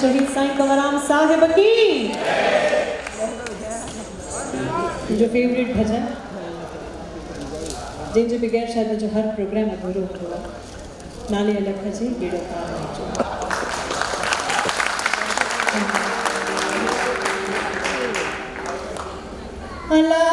शहीद साईं कंवराम साहिब की। जो फेवरेट भजन जिनजे बगैर शायद मुझे हर प्रोग्राम अधूरो हुआ नाले अलग जी बेड़ो पार अल्लाह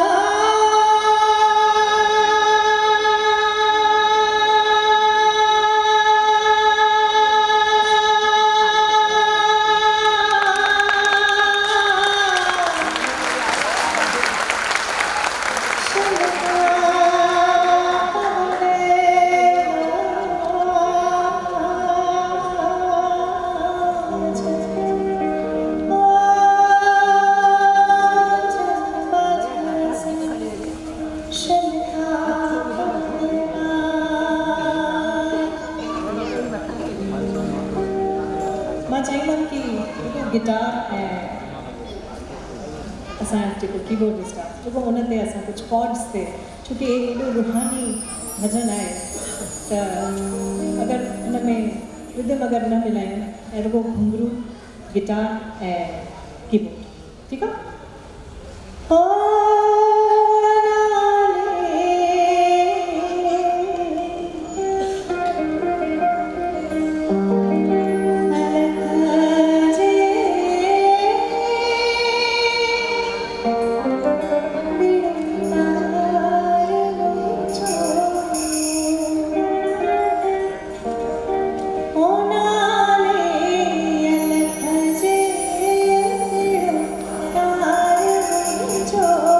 गिटार जो कीबोर्डिस्ट आहे तो उनते कुछ कॉर्ड्स थे छोकि एडो रूहानी भजन है तो अगर उनमें रिदम अगर न मिलायूं ऐं रुगो घुंघरू गिटार कीबोर्ड ठीक है। Oh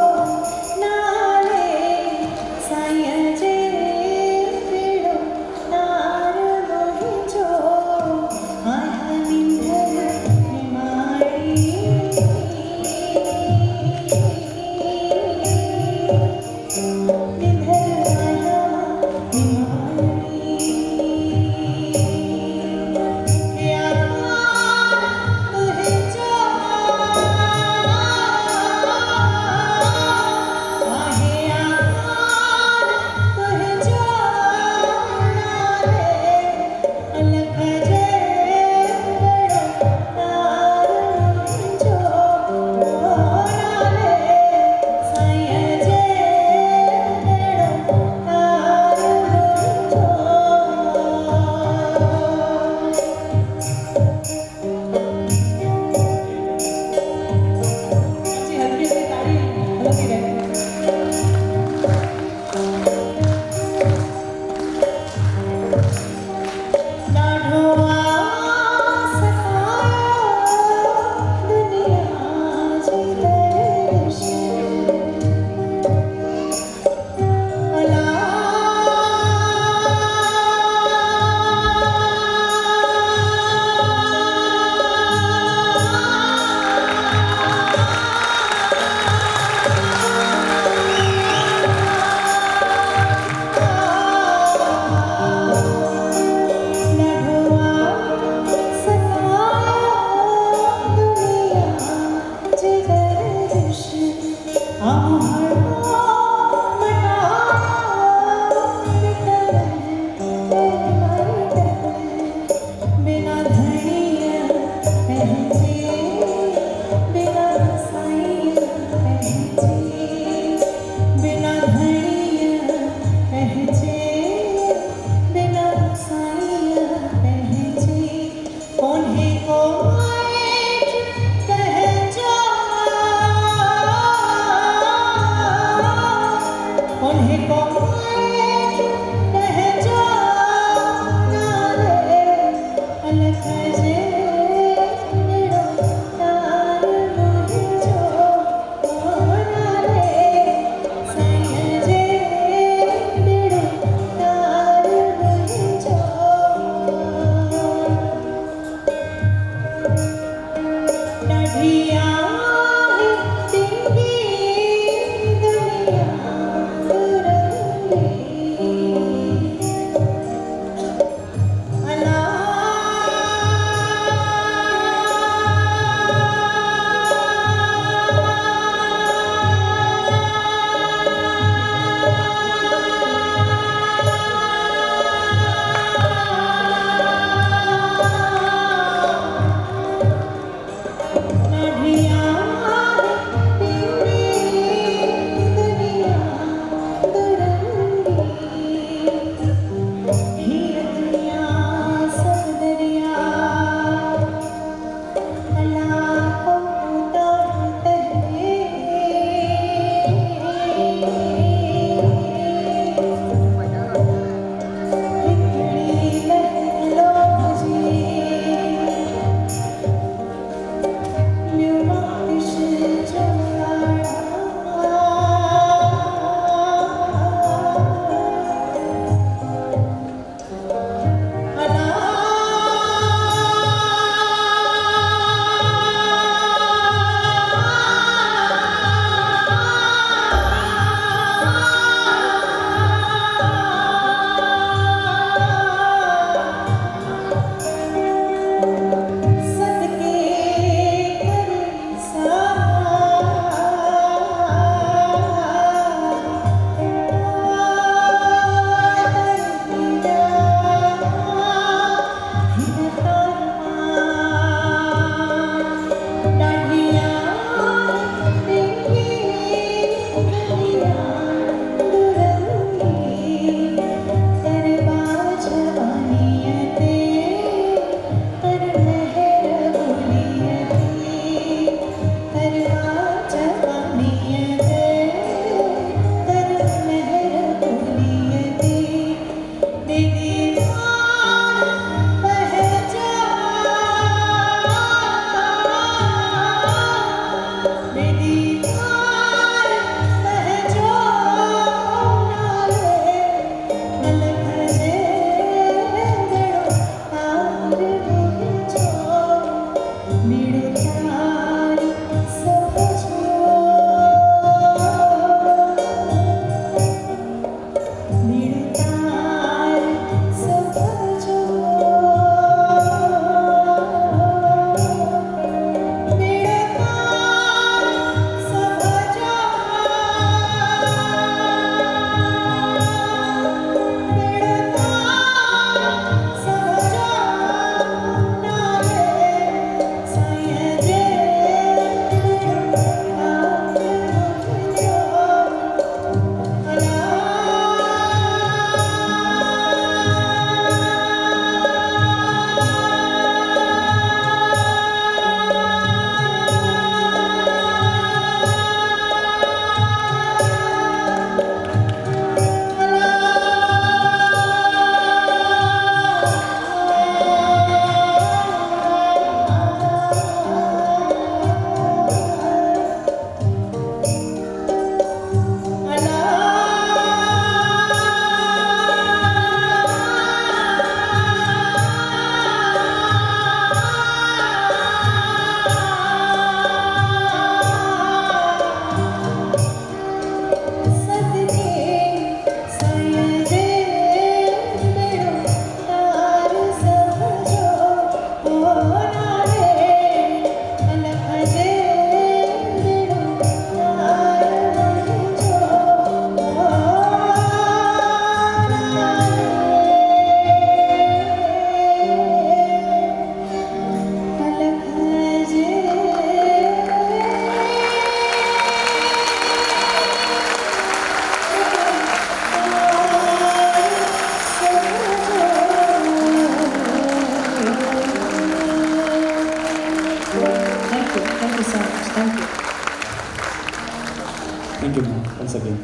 सघे।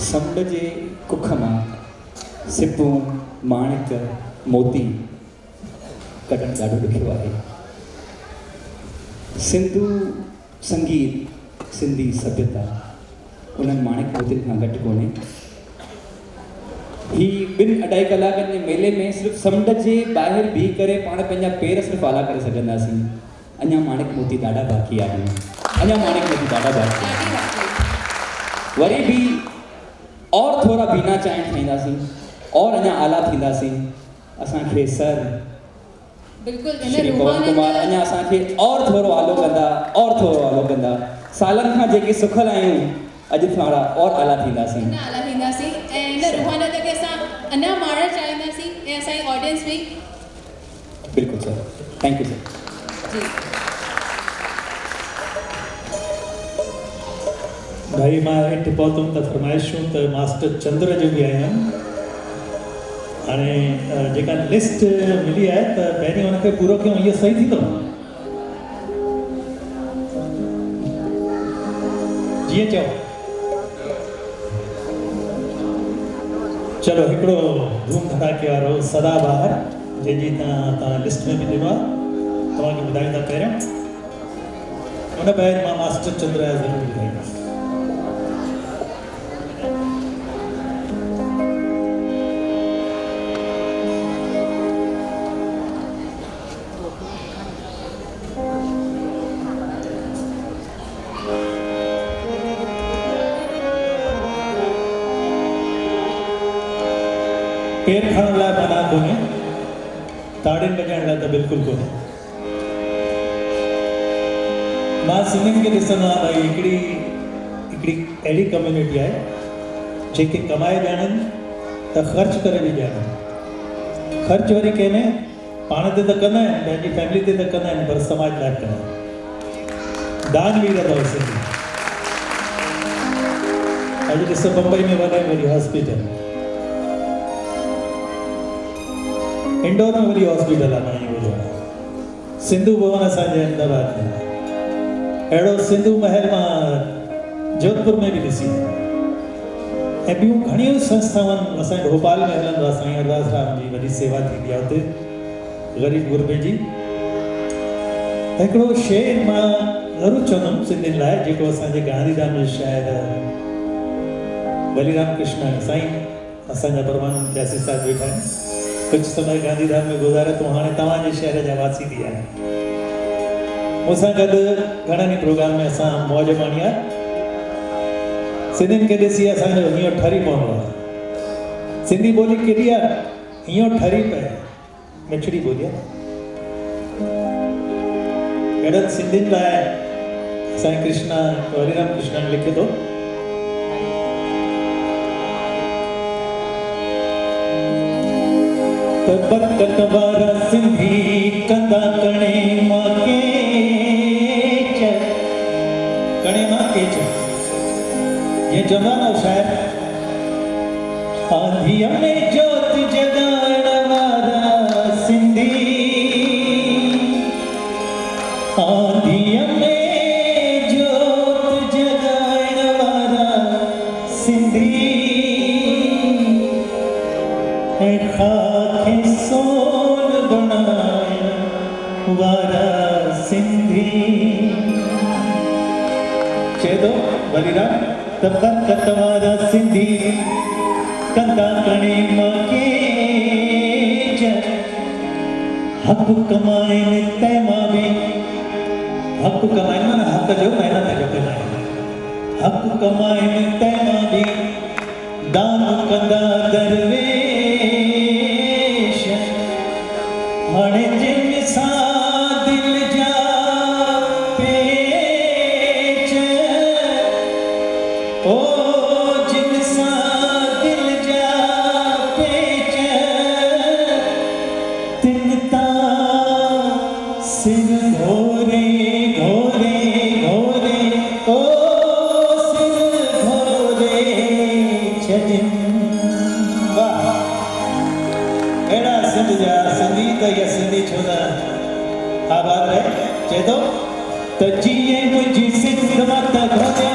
समुंड जे कुख मां सिपूं माणिक मोती कढणु ॾाढो ॾुखियो आहे। सिंधू संगीत सिंधी सभ्यता उन्हनि माणिक मोतियुनि खां घटि कोन्हे। ही 2-2.5 कलाकनि जे मेले में सिर्फ़ु समुंड जे ॿाहिरि बीह करे पाण पंहिंजा पेर सिर्फ़ु आला करे सघंदासीं। अञा माणिक मोती ॾाढा बाक़ी आहिनि, अञा माणिक मोती ॾाढा बाक़ी आहिनि। वरी बि और थोरा बीना चांहि ठाहींदासीं और अञा आला थींदासीं। असांखे सर श्री पवन कुमार अञा असांखे और थोरो आलो कंदा, और थोरो आलो कंदा। सालनि खां जेके सुखल आहियूं अॼु थोरा और आला थींदासीं। आला थींदासीं ऐं इन रुहानियत खे असां अञा माणणु चाहींदासीं ऐं असांजी ऑडियंस बि। बिल्कुलु सर, थैंक यू सर। जी भाई मां हेठि पहुतुमि त फरमाइशूं त मास्टर चंद्र जो बि आहिनि। हाणे जेका लिस्ट मिली आहे त पहिरीं हुनखे पूरो कयूं, इहो सही थींदो? जीअं चओ। चलो हिकिड़ो धूम धड़ाके वारो सदाबहार जंहिंजी तव्हां लिस्ट में बि ॾिनो आहे, तव्हांखे ॿुधाईंदा पहिरियों। हुन ॿाहिरि मां मास्टर चंद्र जा ज़रूरु ॿुधाईंदुसि। पेर खणण लाइ मना कोन्हे, ताड़ियुनि बजाइण लाइ त बिल्कुलु कोन्हे। मां सिंधियुनि खे ॾिसंदो आहियां भई हिकिड़ी अहिड़ी कम्यूनिटी आहे जेके कमाए ॼाणनि त ख़र्च करे बि ॼाणनि। ख़र्च वरी कंहिंमें पाण ते त कंदा आहिनि, पंहिंजी फैमिली ते त कंदा आहिनि, पर समाज लाइ कंदा आहिनि। दानवीर अथव सिंधी। अॼु ॾिसो बम्बई में वॾी हॉस्पिटल, इंडोर में वॾी हॉस्पिटल आहे, मां ॿुधो आहे। सिंधु भवन असांजे अहमदाबाद में, अहिड़ो सिंधु महल मां जोधपुर में बि ॾिसी। ऐं ॿियूं घणियूं संस्थाऊं असांजे भोपाल में हलंदो आहे। साईं अरदास राम जी वॾी सेवा थींदी आहे हुते ग़रीब गुरबे जी। हिकिड़ो शेर मां ज़रूरु चवंदुमि सिंधियुनि लाइ, जेको असांजे गांधीधाम जे शाइर बलिराम कृष्ण साईं असांजा परमानंद प्यासी साहिब वेठा आहिनि। कुछ समय गांधीधाम में गुज़ारे तो हाणे तव्हांजे शहर जा वासी थी आहिनि। मूंसां गॾु घणनि ई प्रोग्राम में असां मौज माणी आहे। सिंधियुनि खे ॾिसी असांजो हीअं ठरी पवंदो आहे। सिंधी ॿोली केॾी आहे, हीअं ठरी पए, मिठड़ी ॿोली आहे। अहिड़नि सिंधियुनि लाइ साईं कृष्णा बलिराम कृष्ण लिखे थो, बरकत वारा सिंधी कंदा कणे माके ये जमाना शायर आंधिया में जोत जगाण वारा सिंधी, आंधिया में जोत जगाण वारा सिंधी, खाके सोन बनाया वारा सिंधी। चेदो बलिराम बरकत वारा सिंधी कंदा कणे माके हक कमाइनि तंहिंमां बि, हक कमाइनि माना हक जो महिनत जो कमाइनि, हक कमाइनि तंहिंमां बि दान कंदा दरवेश। हाणे जिन सां दिल जा पेच, ओ जिन सां दिल जा पेच, तिन तां सिर घोरे घोरे घोरे, ओ सिर घोरे छजिन। वाह, अहिड़ा सिंध जा सिंधी त इहा सिंधी छो न आबाद रहे। चए थो त जीअं मुंहिंजी सिंध मां त घोड़े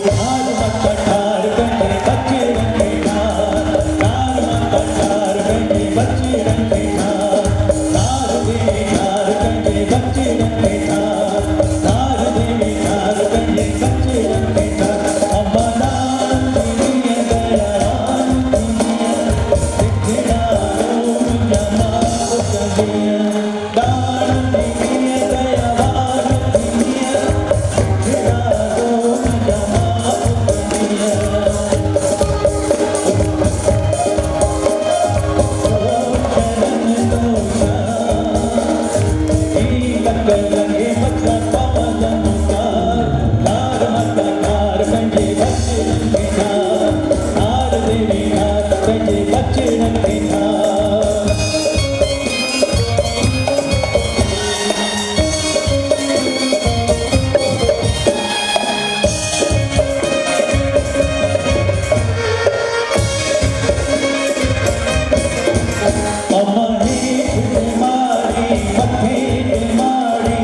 ठार माता ठार पंजे बच्चे रंगे ठार माता ठार पंजे बच्चे रंगे ठार देवी ठार पंजे बच्चे रंगे ठार देवी ठार पंजे बच्चे रंगे ठार अम्मा दान दुनिया दयान दुनिया दिखड़ा जमा दुनिया दान दुनिया दयावान दुनिया दिखड़ा जमा दुनिया लगे बच्चा पवन ठार माता ठार पंजे बच्चे रंगे ठार देवी ठार पंजे बच्चे रंगे ठार अम्मा ही मारी मथे मारी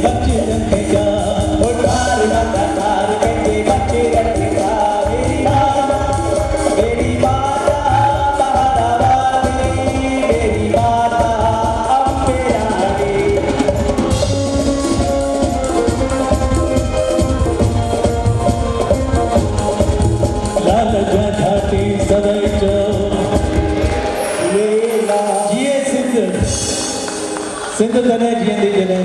बच्चे रखेगा तार माता तार कहते बच्चे रखेगा मेरी माता महारानी मेरी माता अम्बे रानी लाल घाटी सदाई जिए सिंध सिंध तॾहिं जीअंदी जॾहिं